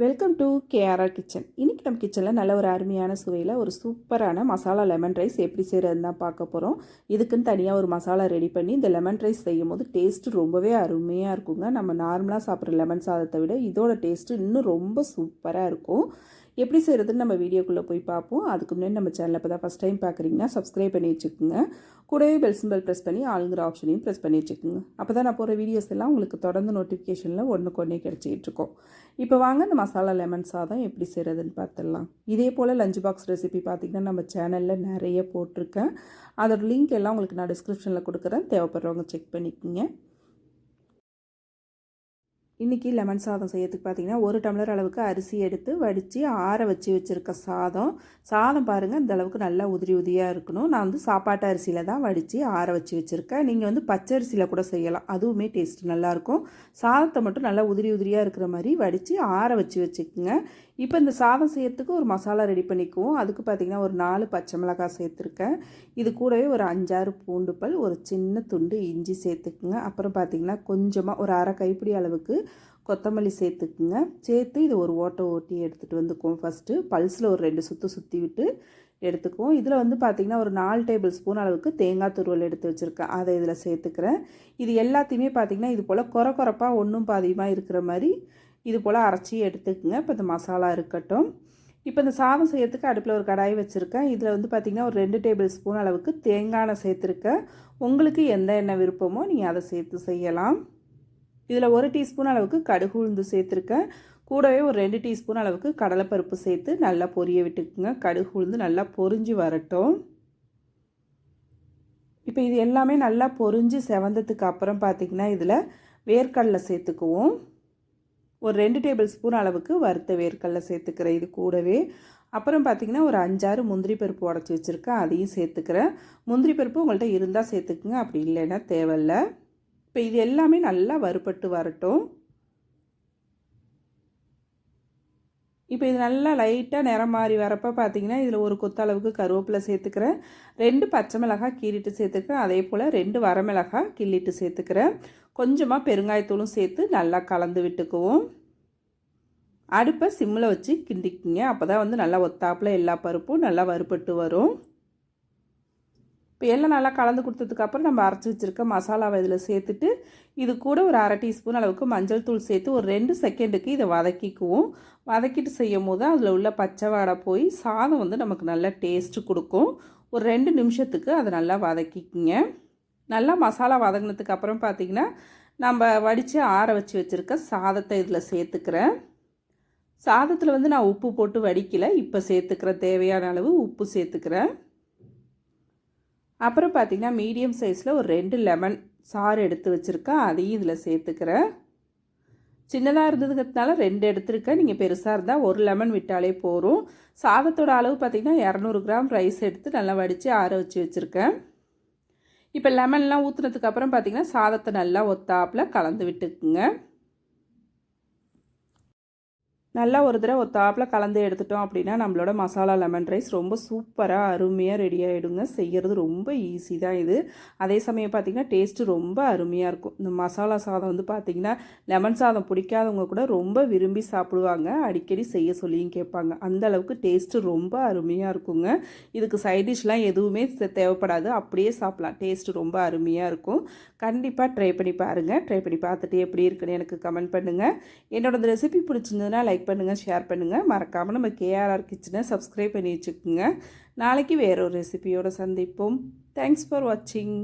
Welcome to KRR kitchen. இன்றைக்கி நம்ம கிச்சனில் நல்ல ஒரு அருமையான சுவையில் ஒரு சூப்பரான மசாலா லெமன் ரைஸ் எப்படி செய்கிறதுன்னு தான் பார்க்க போகிறோம். இதுக்குன்னு தனியாக ஒரு மசாலா ரெடி பண்ணி இந்த லெமன் ரைஸ் செய்யும் போது டேஸ்ட்டு ரொம்பவே அருமையாக இருக்குங்க. நம்ம நார்மலாக சாப்பிட்ற லெமன் சாதத்தை விட இதோட டேஸ்ட்டு இன்னும் ரொம்ப சூப்பராக இருக்கும். எப்படி செய்கிறதுன்னு நம்ம வீடியோக்குள்ளே போய் பார்ப்போம். அதுக்கு முன்னாடி நம்ம சேனலில் இப்போ தான் ஃபஸ்ட் டைம் பார்க்குறீங்கன்னா சப்ஸ்கிரைப் பண்ணி வச்சுக்கோங்க. கூடவே பெல் சிம்பல் ப்ரெஸ் பண்ணி ஆளுங்கிற ஆப்ஷனையும் ப்ரெஸ் பண்ணி வச்சுக்கோங்க. அப்போ தான் நான் போகிற வீடியோஸ் எல்லாம் உங்களுக்கு தொடர்ந்து நோட்டிஃபிகேஷனில் ஒன்றுக்கு கிடச்சிக்கிட்டு இருக்கோம். இப்போ வாங்க இந்த மசாலா லெமன் சாதம் எப்படி செய்கிறதுன்னு பார்த்துடலாம். இதே போல் லஞ்ச் பாக்ஸ் ரெசிபி பார்த்திங்கன்னா நம்ம சேனலில் நிறைய போட்டிருக்கேன். அதோட லிங்க் எல்லாம் உங்களுக்கு நான் டிஸ்கிரிப்ஷனில் கொடுக்குறேன். தேவைப்படுறவங்க செக் பண்ணிக்கோங்க. இன்றைக்கி லெமன் சாதம் செய்யறதுக்கு பார்த்திங்கன்னா 1 டம்ளர் அளவுக்கு அரிசி எடுத்து வடித்து ஆற வச்சு வச்சுருக்க சாதம் பாருங்கள் இந்த அளவுக்கு நல்லா உதிரி உதிரியாக இருக்கணும். நான் வந்து சாப்பாட்டு அரிசியில் தான் வடித்து ஆற வச்சு வச்சுருக்கேன். நீங்கள் வந்து பச்சை அரிசியில் கூட செய்யலாம், அதுவுமே டேஸ்ட் நல்லாயிருக்கும். சாதத்தை மட்டும் நல்லா உதிரி உதிரியாக இருக்கிற மாதிரி வடித்து ஆற வச்சு வச்சுக்கோங்க. இப்போ இந்த சாதம் செய்யறதுக்கு ஒரு மசாலா ரெடி பண்ணிக்குவோம். அதுக்கு பார்த்திங்கன்னா ஒரு 4 பச்சை மிளகாய் சேர்த்துருக்கேன். இது கூடவே ஒரு 5-6 பூண்டு பல், ஒரு சின்ன துண்டு இஞ்சி சேர்த்துக்குங்க. அப்புறம் பார்த்திங்கன்னா கொஞ்சமாக ஒரு அரை கைப்பிடி அளவுக்கு கொத்தமல்லி சேர்த்துக்குங்க. சேர்த்து இது ஒரு ஓட்டி எடுத்துகிட்டு வந்துக்குவோம். ஃபஸ்ட்டு பல்ஸில் ஒரு 2 சுற்றி விட்டு எடுத்துக்குவோம். இதில் வந்து பார்த்திங்கன்னா ஒரு 4 டேபிள் ஸ்பூன் அளவுக்கு தேங்காய் துருவல் எடுத்து வச்சுருக்கேன், அதை இதில் சேர்த்துக்கிறேன். இது எல்லாத்தையுமே பார்த்திங்கன்னா இது போல் குறப்பாக ஒன்றும் பாதியமாக இருக்கிற மாதிரி இது போல் அரைச்சி எடுத்துக்குங்க. இப்போ இந்த மசாலா இருக்கட்டும். இப்போ இந்த சாதம் செய்யறதுக்கு அடுப்பில் ஒரு கடாய் வச்சுருக்கேன். இதில் வந்து பார்த்திங்கன்னா ஒரு 2 டேபிள் ஸ்பூன் அளவுக்கு தேங்காய் எண்ணெய் சேர்த்துருக்கேன். உங்களுக்கு எந்த எண்ணெய் விருப்பமோ நீங்கள் அதை சேர்த்து செய்யலாம். இதில் 1 டீஸ்பூன் அளவுக்கு கடுகு உளுந்து சேர்த்துருக்கேன். கூடவே ஒரு 2 டீஸ்பூன் அளவுக்கு கடலைப்பருப்பு சேர்த்து நல்லா பொரிய விட்டுக்குங்க. கடுகு உளுந்து நல்லா பொரிஞ்சு வரட்டும். இப்போ இது எல்லாமே நல்லா பொரிஞ்சு செவந்ததுக்கு அப்புறம் பார்த்திங்கன்னா இதில் வேர்க்கடலை சேர்த்துக்குவோம். ஒரு 2 டேபிள் ஸ்பூன் அளவுக்கு வறுத்த வேர்க்கடலை சேர்த்துக்கிறேன் இது கூடவே. அப்புறம் பார்த்திங்கன்னா ஒரு 5-6 முந்திரி பருப்பு உடச்சி வச்சுருக்கேன், அதையும் சேர்த்துக்கிறேன். முந்திரி பருப்பு உங்கள்கிட்ட இருந்தால் சேர்த்துக்குங்க, அப்படி இல்லைன்னா தேவையில்லை. இப்போ இது எல்லாமே நல்லா வறுபட்டு வரட்டும். இப்போ இது நல்லா லைட்டாக நிறம் மாறி வரப்போ பார்த்திங்கன்னா இதில் ஒரு கொத்தளவுக்கு கருவேப்பிலை சேர்த்துக்கிறேன். 2 பச்சை மிளகாய் கீறிட்டு சேர்த்துக்கிறேன். அதே போல் 2 வரமிளகாய் கிள்ளிட்டு சேர்த்துக்கிறேன். கொஞ்சமாக பெருங்காயத்தூளும் சேர்த்து நல்லா கலந்து விட்டுக்குவோம். அடுப்பை சிம்மில் வச்சு கிண்டிக்குங்க. அப்போ தான் வந்து நல்லா ஒத்தாப்பில் எல்லா பருப்பும் நல்லா வறுபட்டு வரும். இப்போ எல்லாம் நல்லா கலந்து கொடுத்ததுக்கப்புறம் நம்ம அரைச்சி வச்சுருக்க மசாலாவை இதில் சேர்த்துட்டு இது கூட ஒரு அரை டீஸ்பூன் அளவுக்கு மஞ்சள் தூள் சேர்த்து ஒரு 2 செகண்டுக்கு இதை வதக்கிக்குவோம். வதக்கிட்டு செய்யும் போது அதில் உள்ள பச்சை வாடை போய் சாதம் வந்து நமக்கு நல்ல டேஸ்ட்டு கொடுக்கும். ஒரு 2 நிமிஷத்துக்கு அதை நல்லா வதக்கிக்குங்க. நல்லா மசாலா வதங்கினதுக்கு அப்புறம் பார்த்திங்கன்னா நம்ம வடித்து ஆற வச்சு வச்சுருக்க சாதத்தை இதில் சேர்த்துக்கிறேன். சாதத்தில் வந்து நான் உப்பு போட்டு வடிக்கலை, இப்போ சேர்த்துக்கிறேன். தேவையான அளவு உப்பு சேர்த்துக்கிறேன். அப்புறம் பார்த்திங்கன்னா மீடியம் சைஸில் ஒரு 2 லெமன் சாறு எடுத்து வச்சுருக்கேன், அதையும் இதில் சேர்த்துக்கிறேன். சின்னதாக இருந்ததுங்கிறதுனால 2 எடுத்துருக்கேன். நீங்கள் பெருசாக இருந்தால் 1 லெமன் விட்டாலே போகும். சாதத்தோட அளவு பார்த்திங்கன்னா 200 கிராம் ரைஸ் எடுத்து நல்லா வடித்து ஆற வச்சு வச்சுருக்கேன். இப்போ லெமன்லாம் ஊற்றுனதுக்கப்புறம் பார்த்திங்கன்னா சாதத்தை நல்லா ஒத்தாப்பில் கலந்து விட்டுக்குங்க. நல்லா ஒரு தடவை ஒத்தாப்பில் கலந்து எடுத்துட்டோம் அப்படின்னா நம்மளோட மசாலா லெமன் ரைஸ் ரொம்ப சூப்பராக அருமையாக ரெடி ஆகிடுங்க. செய்கிறது ரொம்ப ஈஸி தான் இது. அதே சமயம் பார்த்திங்கன்னா டேஸ்ட்டு ரொம்ப அருமையாக இருக்கும். இந்த மசாலா சாதம் வந்து பார்த்திங்கன்னா லெமன் சாதம் பிடிக்காதவங்க கூட ரொம்ப விரும்பி சாப்பிடுவாங்க. அடிக்கடி செய்ய சொல்லியும் கேட்பாங்க. அந்த அளவுக்கு டேஸ்ட்டு ரொம்ப அருமையாக இருக்குங்க. இதுக்கு சைட் டிஷ்லாம் எதுவுமே தேவைப்படாது, அப்படியே சாப்பிட்லாம். டேஸ்ட்டு ரொம்ப அருமையாக இருக்கும். கண்டிப்பாக ட்ரை பண்ணி பாருங்கள். ட்ரை பண்ணி பார்த்துட்டு எப்படி இருக்குன்னு எனக்கு கமெண்ட் பண்ணுங்கள். என்னோட இந்த ரெசிபி பிடிச்சிருந்ததுன்னா லைக் பண்ணுங்கள், ஷேர் பண்ணுங்கள். மறக்காமல் நம்ம கேஆர்ஆர் கிச்சனை சப்ஸ்கிரைப் பண்ணி வச்சுக்கோங்க. நாளைக்கு வேற ஒரு ரெசிபியோடு சந்திப்போம். தேங்க்ஸ் ஃபார் வாட்சிங்.